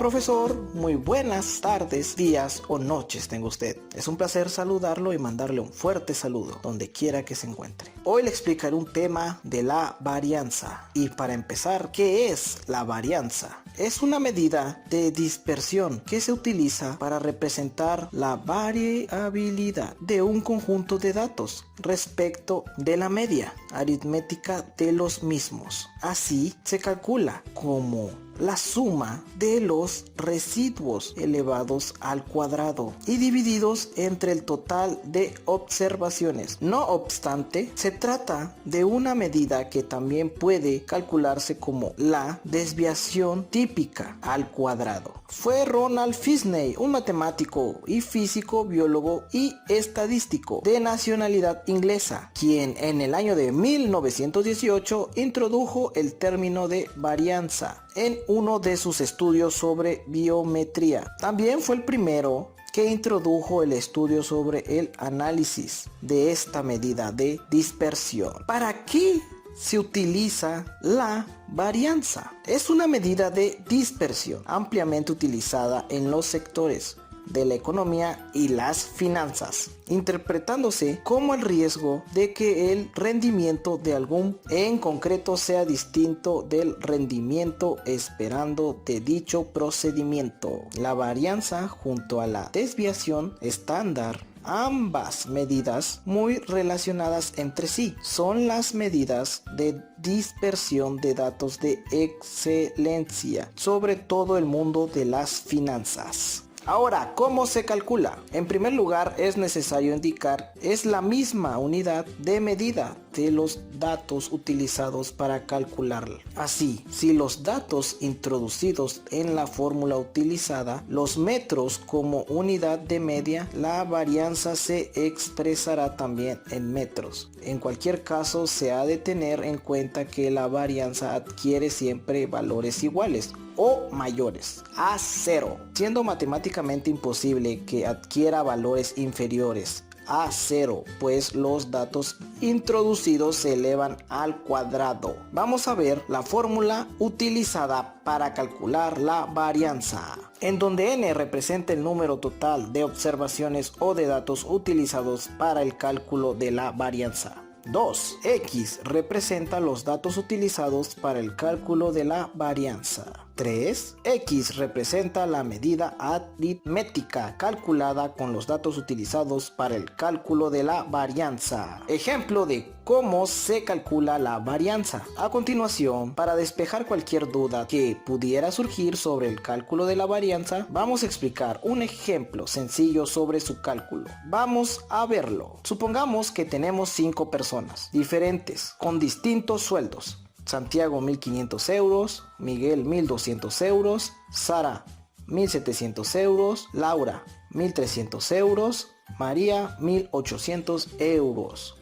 profesor, muy buenas tardes, días o noches tenga usted. Es un placer saludarlo y mandarle un fuerte saludo donde quiera que se encuentre. Hoy le explicaré un tema de la varianza. Y para empezar, ¿qué es la varianza? Es una medida de dispersión que se utiliza para representar la variabilidad de un conjunto de datos respecto de la media aritmética de los mismos. Así se calcula como la suma de los residuos elevados al cuadrado y divididos entre el total de observaciones. No obstante, se trata de una medida que también puede calcularse como la desviación típica al cuadrado. Fue Ronald Fisney, un matemático y físico, biólogo y estadístico de nacionalidad inglesa, quien en el año de 1918 introdujo el término de varianza en uno de sus estudios sobre biometría. También fue el primero que introdujo el estudio sobre el análisis de esta medida de dispersión. ¿Para qué se utiliza la varianza? Es una medida de dispersión ampliamente utilizada en los sectores de la economía y las finanzas, interpretándose como el riesgo de que el rendimiento de algún en concreto sea distinto del rendimiento esperando de dicho procedimiento. La varianza junto a la desviación estándar, ambas medidas muy relacionadas entre sí, son las medidas de dispersión de datos de excelencia sobre todo el mundo de las finanzas. Ahora, ¿cómo se calcula? En primer lugar, es necesario indicar es la misma unidad de medida de los datos utilizados para calcularla. Así, si los datos introducidos en la fórmula utilizada, los metros como unidad de media, la varianza se expresará también en metros. En cualquier caso, se ha de tener en cuenta que la varianza adquiere siempre valores iguales o mayores a 0, siendo matemáticamente imposible que adquiera valores inferiores a 0, pues los datos introducidos se elevan al cuadrado. Vamos a ver la fórmula utilizada para calcular la varianza, en donde n representa el número total de observaciones o de datos utilizados para el cálculo de la varianza. 2. X representa los datos utilizados para el cálculo de la varianza. 3. X representa la medida aritmética calculada con los datos utilizados para el cálculo de la varianza. Ejemplo de cómo se calcula la varianza. A continuación, para despejar cualquier duda que pudiera surgir sobre el cálculo de la varianza, vamos a explicar un ejemplo sencillo sobre su cálculo. Vamos a verlo. Supongamos que tenemos 5 personas diferentes con distintos sueldos. Santiago 1.500 euros, Miguel 1.200 euros, Sara 1.700 euros, Laura 1.300 euros, María 1.800 euros.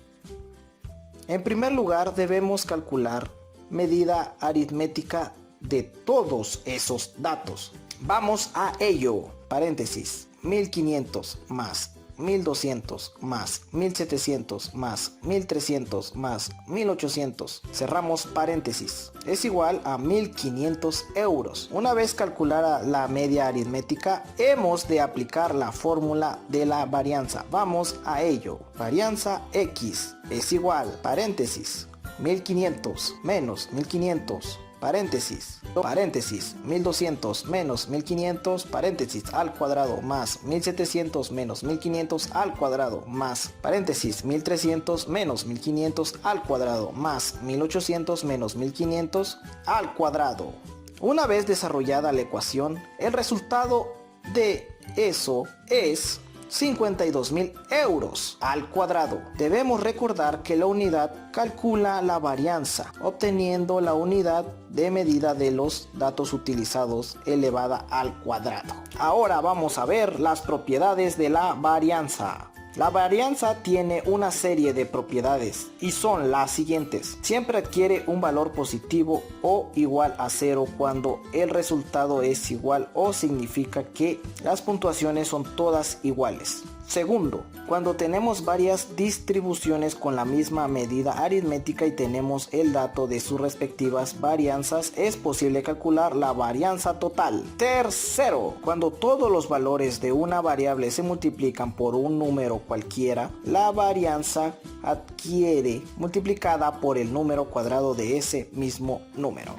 En primer lugar debemos calcular medida aritmética de todos esos datos. Vamos a ello. Paréntesis, 1.500 más 1.200 más 1.700 más 1.300 más 1.800, cerramos paréntesis, es igual a 1.500 euros. Una vez calculada la media aritmética, hemos de aplicar la fórmula de la varianza. Vamos a ello. Varianza X es igual, paréntesis, 1.500 menos 1.500, paréntesis, 1.200 menos 1.500, paréntesis, al cuadrado, más 1.700 menos 1.500 al cuadrado, más, paréntesis, 1.300 menos 1.500 al cuadrado, más 1.800 menos 1.500 al cuadrado. Una vez desarrollada la ecuación, el resultado de eso es 52.000 euros al cuadrado. Debemos recordar que la unidad calcula la varianza, obteniendo la unidad de medida de los datos utilizados elevada al cuadrado. Ahora vamos a ver las propiedades de la varianza. La varianza tiene una serie de propiedades y son las siguientes. Siempre adquiere un valor positivo o igual a 0 cuando el resultado es igual o significa que las puntuaciones son todas iguales. Segundo, cuando tenemos varias distribuciones con la misma medida aritmética y tenemos el dato de sus respectivas varianzas, es posible calcular la varianza total. Tercero, cuando todos los valores de una variable se multiplican por un número cualquiera, la varianza adquiere multiplicada por el número cuadrado de ese mismo número.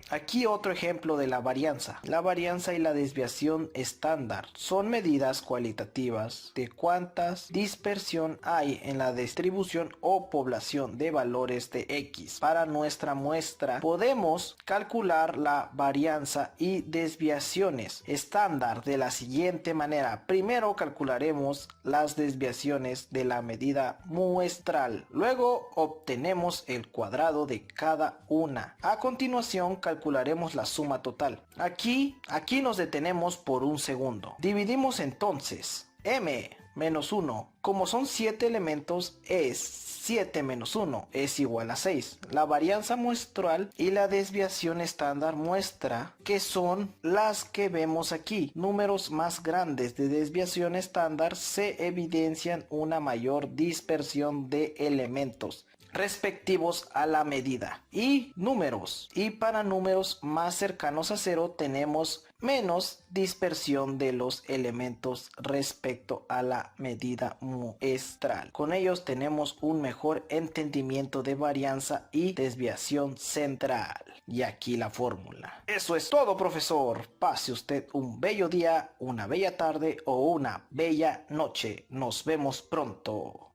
Aquí otro ejemplo de la varianza. La varianza y la desviación estándar son medidas cualitativas de cuántas dispersión hay en la distribución o población de valores de X. Para nuestra muestra podemos calcular la varianza y desviaciones estándar de la siguiente manera. Primero calcularemos las desviaciones de la medida muestral. Luego obtenemos el cuadrado de cada una. A continuación calcularemos la suma total. Aquí nos detenemos por un segundo. Dividimos entonces m menos 1. Como son 7 elementos, es 7 menos 1 es igual a 6. La varianza muestral y la desviación estándar muestra que son las que vemos aquí. Números más grandes de desviación estándar se evidencian una mayor dispersión de elementos respectivos a la medida y para números más cercanos a cero tenemos menos dispersión de los elementos respecto a la medida muestral. Con ellos tenemos un mejor entendimiento de varianza y desviación central. Y aquí la fórmula. Eso es todo, profesor. Pase usted un bello día, una bella tarde o una bella noche. Nos vemos pronto.